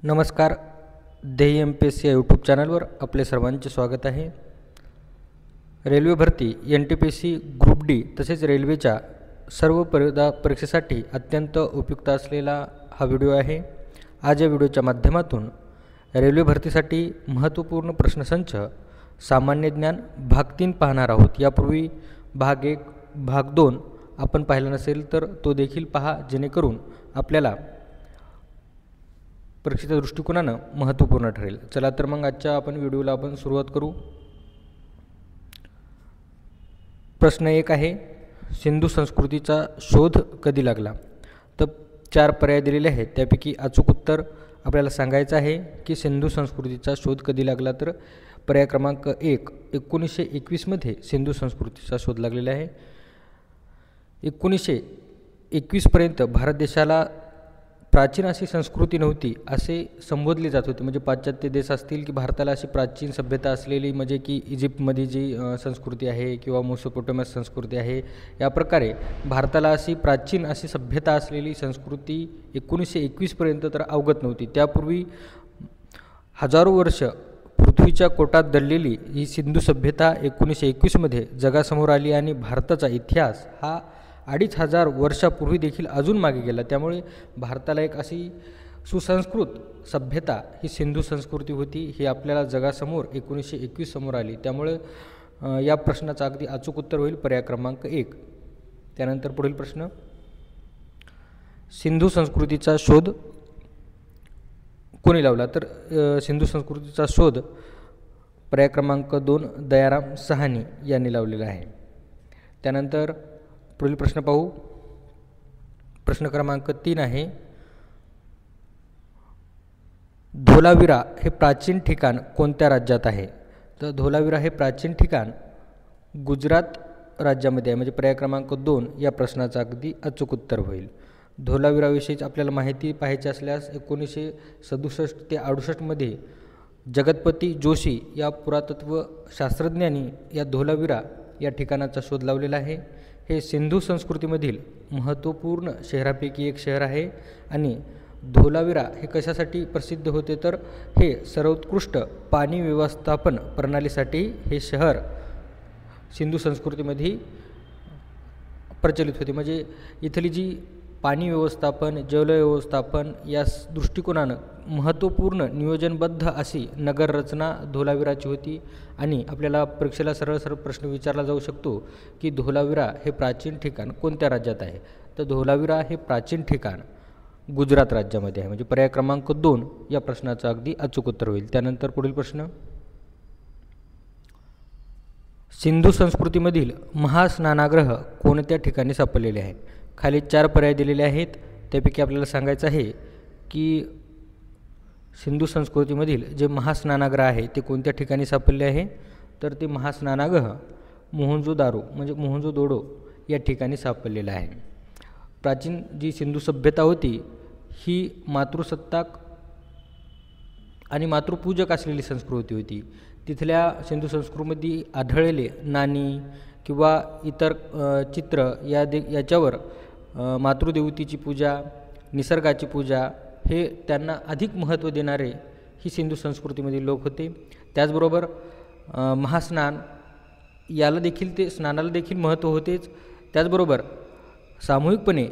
नमस्कार. ध्येय MPSC या यूट्यूब चॅनलवर आपले सर्वांचे स्वागत आहे. रेल्वे भरती NTPC ग्रुप डी तसेच रेल्वेच्या सर्व परीक्षेसाठी अत्यंत उपयुक्त असलेला हा व्हिडिओ आहे. आज या व्हिडिओच्या माध्यमातून रेल्वे भरतीसाठी महत्त्वपूर्ण प्रश्नसंच सामान्य ज्ञान भाग 3 पाहणार आहोत. यापूर्वी भाग 1 भाग 2 आपण पाहिला नसेल तर तो देखील पहा, जेणेकरून आपल्याला परीक्षेच्या दृष्टिकोनानं महत्त्वपूर्ण ठरेल. चला तर मग आजच्या व्हिडिओला आपण सुरुवात करू. प्रश्न 1 आहे, सिंधू संस्कृतीचा शोध कधी लागला? तर 4 पर्याय दिलेले आहेत, त्यापैकी अचूक उत्तर आपल्याला सांगायचं आहे की सिंधू संस्कृतीचा शोध कधी लागला. तर पर्याय क्रमांक 1, 1921 मध्ये सिंधू संस्कृतीचा शोध लागलेला आहे. 1921 पर्यंत भारत देशाला प्राचीन अशी संस्कृती नव्हती असे संबोधले जात होते. म्हणजे पाश्चात्य देश असतील की भारताला अशी प्राचीन सभ्यता असलेली, म्हणजे की इजिप्तमध्ये जी संस्कृती आहे किंवा मेसोपोटेमियस संस्कृती आहे, या प्रकारे भारताला अशी प्राचीन अशी सभ्यता असलेली संस्कृती 1921 पर्यंत तर अवगत नव्हती. त्यापूर्वी हजारो वर्ष पृथ्वीच्या कोटात दडलेली ही सिंधू सभ्यता 1921 मध्ये जगासमोर आली आणि भारताचा इतिहास हा 2500 वर्षापूर्वी देखील अजून मागे गेला. त्यामुळे भारताला एक अशी सुसंस्कृत सभ्यता ही सिंधू संस्कृती होती, ही आपल्याला जगासमोर 1921 समोर आली. त्यामुळे या प्रश्नाचं अगदी अचूक उत्तर होईल पर्याय क्रमांक 1. त्यानंतर पुढील प्रश्न, सिंधू संस्कृतीचा शोध कोणी लावला? तर सिंधू संस्कृतीचा शोध पर्याय क्रमांक 2 दयाराम साहनी यांनी लावलेला आहे. त्यानंतर पुढील प्रश्न पाहू. प्रश्न क्रमांक 3 आहे, धोलावीरा हे प्राचीन ठिकाण कोणत्या राज्यात आहे? तर धोलावीरा हे प्राचीन ठिकाण गुजरात राज्यामध्ये आहे. म्हणजे पर्याय क्रमांक 2 या प्रश्नाचं अगदी अचूक उत्तर होईल. धोलावीराविषयीच आपल्याला माहिती पाहायची असल्यास 1967 ते 68 मध्ये जगतपती जोशी या पुरातत्व शास्त्रज्ञांनी या धोलावीरा या ठिकाणाचा शोध लावलेला आहे. हे सिंधू संस्कृतीमधील महत्त्वपूर्ण शहरापैकी एक शहर आहे आणि धोलावीरा हे कशासाठी प्रसिद्ध होते? तर हे सर्वोत्कृष्ट पाणी व्यवस्थापन प्रणालीसाठी हे शहर सिंधू संस्कृतीमध्ये प्रचलित होते. म्हणजे इथली जी पाणी व्यवस्थापन, जलव्यवस्थापन या दृष्टिकोनानं महत्त्वपूर्ण नियोजनबद्ध अशी नगररचना धोलावीराची होती. आणि आपल्याला परीक्षेला सरळ प्रश्न विचारला जाऊ शकतो की धोलावीरा हे प्राचीन ठिकाण कोणत्या राज्यात आहे? तर धोलावीरा हे प्राचीन ठिकाण गुजरात राज्यामध्ये आहे. म्हणजे पर्याय क्रमांक 2 या प्रश्नाचं अगदी अचूक उत्तर होईल. त्यानंतर पुढील प्रश्न, सिंधू संस्कृतीमधील महास्नानागृह कोणत्या ठिकाणी सापडलेले आहे? खाली 4 पर्याय दिलेले आहेत, त्यापैकी आपल्याला सांगायचं आहे की सिंधू संस्कृतीमधील जे महास्नानागृह आहे ते कोणत्या ठिकाणी सापडले आहे? तर ते महास्नानागृह मोहनजोदारो म्हणजे मोहनजोदडो या ठिकाणी सापडलेलं आहे. प्राचीन जी सिंधू सभ्यता होती ही मातृसत्ताक आणि मातृपूजक असलेली संस्कृती होती. तिथल्या सिंधू संस्कृतीमध्ये आढळलेले नाणी किंवा इतर चित्र याच्यावर मातृदेवतेची पूजा, निसर्गाची पूजा हे त्यांना अधिक महत्त्व देणारे ही सिंधू संस्कृतीमधील लोक होते. त्याचबरोबर महास्नान याला देखील ते स्नानाला देखील महत्त्व होतेच. त्याचबरोबर सामूहिकपणे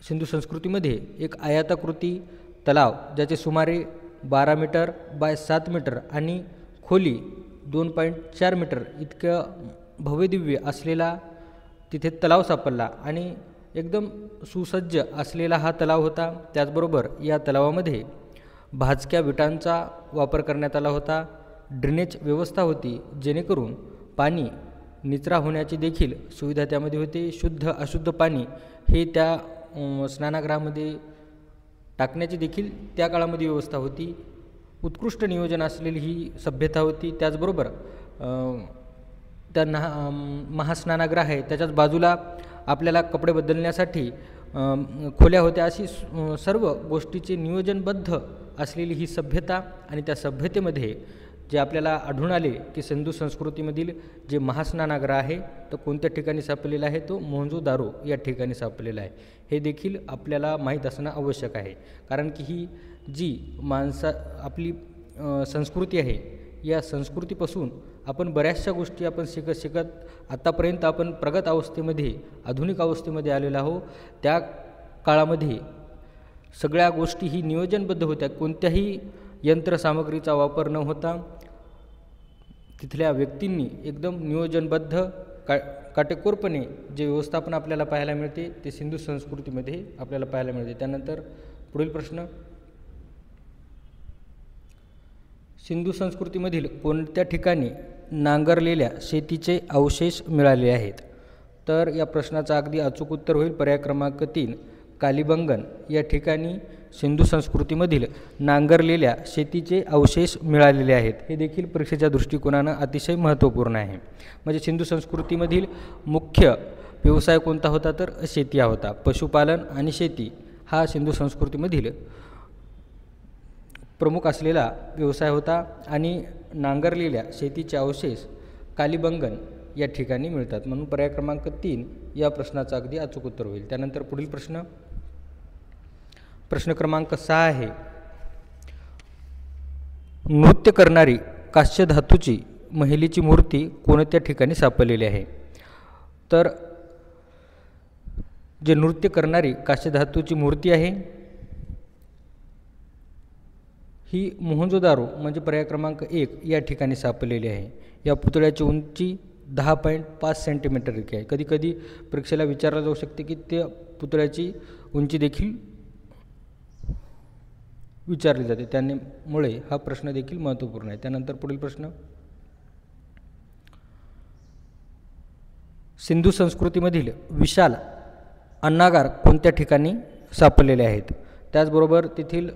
सिंधू संस्कृतीमध्ये एक आयताकृती तलाव ज्याचे सुमारे 12 मीटर बाय 7 मीटर आणि खोली 2.4 मीटर इतकं भव्यदिव्य असलेला तिथे तलाव सापडला आणि एकदम सुसज्ज असलेला हा तलाव होता. त्याचबरोबर या तलावामध्ये भाजक्या विटांचा वापर करण्यात आला होता. ड्रेनेज व्यवस्था होती, जेणेकरून पाणी निचरा होण्याची देखील सुविधा त्यामध्ये होती. शुद्ध अशुद्ध पाणी हे त्या स्नानागृहामध्ये टाकण्याची देखील त्या काळामध्ये व्यवस्था होती. उत्कृष्ट नियोजन असलेली ही सभ्यता होती. त्याचबरोबर त्या महास्नानागृह आहे त्याच्याच बाजूला आपल्याला कपडे बदलण्यासाठी खोल्या होत्या. अशी सर्व गोष्टीचे नियोजनबद्ध असलेली ही सभ्यता आणि त्या सभ्यतेमध्ये जे आपल्याला आढळून आले की सिंधू संस्कृतीमधील जे महास्नानागृह आहे तर कोणत्या ठिकाणी सापडलेला आहे, तो मोहनजोदारो या ठिकाणी सापडलेला आहे. हे देखील आपल्याला माहीत असणं आवश्यक आहे, कारण की ही जी आपली संस्कृती आहे, या संस्कृतीपासून आपण बऱ्याचशा गोष्टी आपण शिकत आतापर्यंत आपण प्रगत अवस्थेमध्ये आधुनिक अवस्थेमध्ये आलेलो आहोत. त्या काळामध्ये सगळ्या गोष्टी ही नियोजनबद्ध होत्या. कोणत्याही यंत्रसामग्रीचा वापर न होता तिथल्या व्यक्तींनी एकदम नियोजनबद्ध काटेकोरपणे जे व्यवस्थापन आपल्याला पाहायला मिळते ते सिंधू संस्कृतीमध्ये आपल्याला पाहायला मिळते. त्यानंतर पुढील प्रश्न, सिंधू संस्कृतीमधील कोणत्या ठिकाणी नांगरलेल्या शेतीचे अवशेष मिळाले आहेत? तर या प्रश्नाचं अगदी अचूक उत्तर होईल पर्याय क्रमांक 3, कालिबंगन या ठिकाणी सिंधू संस्कृतीमधील नांगरलेल्या शेतीचे अवशेष मिळालेले आहेत. हे देखील परीक्षेच्या दृष्टिकोनानं अतिशय महत्त्वपूर्ण आहे. म्हणजे सिंधू संस्कृतीमधील मुख्य व्यवसाय कोणता होता, तर शेती हा होता. पशुपालन आणि शेती हा सिंधू संस्कृतीमधील प्रमुख असलेला व्यवसाय होता आणि नांगरलेल्या शेतीचे अवशेष कालिबंगन या ठिकाणी मिळतात. म्हणून पर्याय क्रमांक 3 या प्रश्नाचं अगदी अचूक उत्तर होईल. त्यानंतर पुढील प्रश्न क्रमांक 6 आहे, नृत्य करणारी कांस्य धातूची महिलेची मूर्ती कोणत्या ठिकाणी सापडलेली आहे? तर जे नृत्य करणारी कांस्य धातूची मूर्ती आहे ही मोहनजोदारो म्हणजे पर्याय क्रमांक 1 या ठिकाणी सापडलेली आहे. या पुतळ्याची उंची 10.5 सेंटीमीटर इतकी आहे. कधीकधी परीक्षेला विचारलं जाऊ शकते की त्या पुतळ्याची उंची देखील विचारली जाते, त्यामुळे हा प्रश्न देखील महत्त्वपूर्ण आहे. त्यानंतर पुढील प्रश्न, सिंधू संस्कृतीमधील विशाल अन्नागार कोणत्या ठिकाणी सापडलेले आहेत? त्याचबरोबर तेथील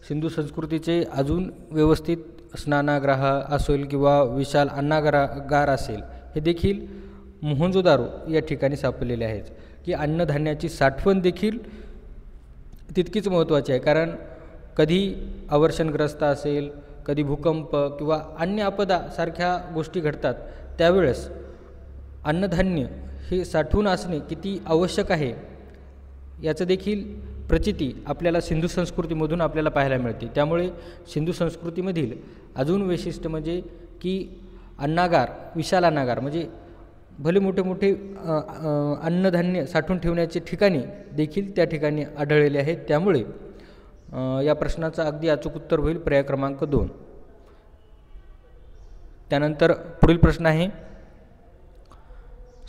सिंधू संस्कृतीचे अजून व्यवस्थित स्नानागृह असेल किंवा विशाल अन्नागार असेल, हे देखील मोहनजोदारो या ठिकाणी सापडलेले आहेत. की अन्नधान्याची साठवण देखील तितकीच महत्त्वाची आहे, कारण कधी अवर्षणग्रस्त असेल, कधी भूकंप किंवा अन्य आपदा सारख्या गोष्टी घडतात, त्यावेळेस अन्नधान्य हे साठवून असणे किती आवश्यक आहे याचं देखील प्रचिती आपल्याला सिंधू संस्कृतीमधून आपल्याला पाहायला मिळते. त्यामुळे सिंधू संस्कृतीमधील अजून वैशिष्ट्य म्हणजे की अन्नागार, विशाल अन्नागार म्हणजे भले मोठे मोठे अन्नधान्य साठवून ठेवण्याचे ठिकाणी देखील त्या ठिकाणी आढळलेले आहेत. त्यामुळे या प्रश्नाचं अगदी अचूक उत्तर होईल पर्याय क्रमांक 2. त्यानंतर पुढील प्रश्न आहे,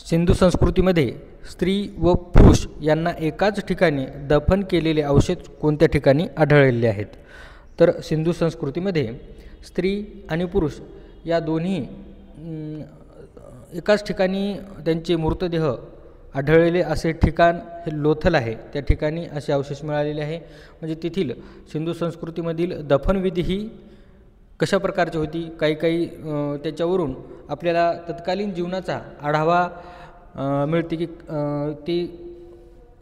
सिंधू संस्कृतीमध्ये स्त्री व पुरुष यांना एकाच ठिकाणी दफन केलेले अवशेष कोणत्या ठिकाणी आढळलेले आहेत? तर सिंधू संस्कृतीमध्ये स्त्री आणि पुरुष या दोन्ही एकाच ठिकाणी त्यांचे मृतदेह आढळलेले असे ठिकाण हे लोथल आहे. त्या ठिकाणी असे अवशेष मिळालेले आहे. म्हणजे तेथील सिंधू संस्कृतीमधील दफनविधी ही कशा प्रकारची होती, काही त्याच्यावरून आपल्याला तत्कालीन जीवनाचा आढावा मिळते की ते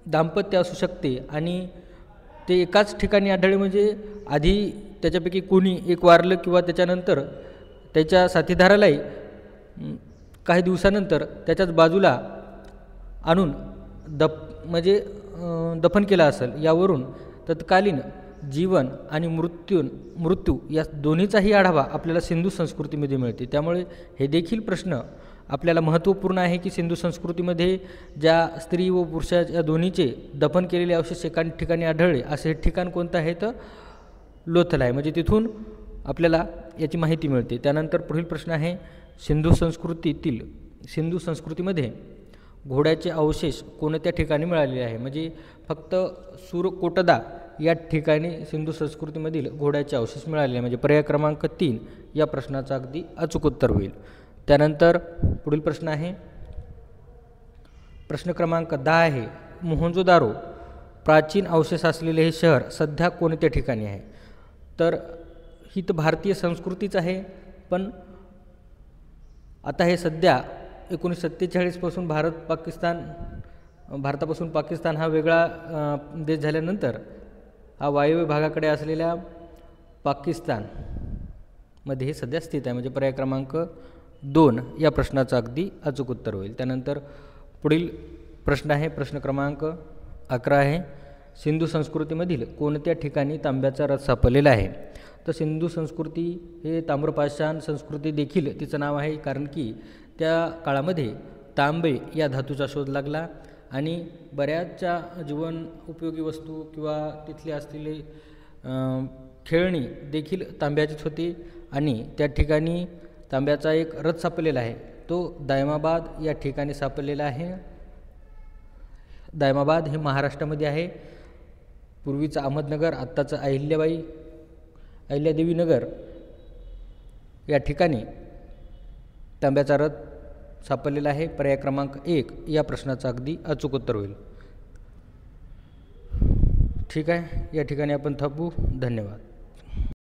दाम्पत्य असू शकते आणि ते एकाच ठिकाणी आढळले. म्हणजे आधी त्याच्यापैकी कोणी एक वारलं किंवा त्याच्यानंतर त्याच्या साथीदारालाही काही दिवसानंतर त्याच्याच बाजूला आणून दफन केलं असेल. यावरून तत्कालीन जीवन आणि मृत्यू या दोन्हीचाही आढावा आपल्याला सिंधू संस्कृतीमध्ये मिळते. त्यामुळे हे देखील प्रश्न आपल्याला महत्त्वपूर्ण आहे की सिंधू संस्कृतीमध्ये ज्या स्त्री व पुरुष या दोन्हीचे दफन केलेले अवशेष एका ठिकाणी आढळले असे ठिकाण कोणतं आहे, तर लोथल आहे. म्हणजे तिथून आपल्याला याची माहिती मिळते. त्यानंतर पुढील प्रश्न आहे, सिंधू संस्कृतीमध्ये घोड्याचे अवशेष कोणत्या ठिकाणी मिळालेले आहे? म्हणजे फक्त सूरकोटदा या ठिकाणी सिंधू संस्कृतीमधील घोड्याचे अवशेष मिळालेले, म्हणजे पर्याय क्रमांक 3 या प्रश्नाचं अगदी अचूक उत्तर होईल. त्यानंतर पुढील प्रश्न आहे, प्रश्न क्रमांक 10 आहे, मोहनजोदारो प्राचीन अवशेष असलेले हे शहर सध्या कोणत्या ठिकाणी आहे? तर ही तर भारतीय संस्कृतीच आहे, पण आता हे सध्या 1947 पासून भारतापासून पाकिस्तान हा वेगळा देश झाल्यानंतर हा वायव्य भागाकडे असलेल्या पाकिस्तान मध्ये हे सध्या स्थित आहे, म्हणजे पर्याय क्रमांक 2 या प्रश्नाचं अगदी अचूक उत्तर होईल. त्यानंतर पुढील प्रश्न आहे, प्रश्न क्रमांक 11 आहे. सिंधू संस्कृतीमधील कोणत्या ठिकाणी तांब्याचा रथ सापडलेला आहे? तर सिंधू संस्कृती हे ताम्रपाषाण संस्कृती देखील तिचं नाव आहे, कारण की त्या काळामध्ये तांबे या धातूचा शोध लागला आणि बऱ्याचशा जीवन उपयोगी वस्तू किंवा तिथले असलेले खेळणी देखील तांब्याचीच होती आणि त्या ठिकाणी तांब्याचा एक रथ सापडलेला आहे, तो दायमाबाद या ठिकाणी सापडलेला आहे. दायमाबाद हे महाराष्ट्रामध्ये आहे. पूर्वीचं अहमदनगर, आत्ताचं अहिल्यादेवी नगर या ठिकाणी तांब्याचा रथ सापडलेला आहे. पर्याय क्रमांक 1 या प्रश्नाचं अगदी अचूक उत्तर होईल. ठीक आहे, या ठिकाणी आपण थांबू. धन्यवाद.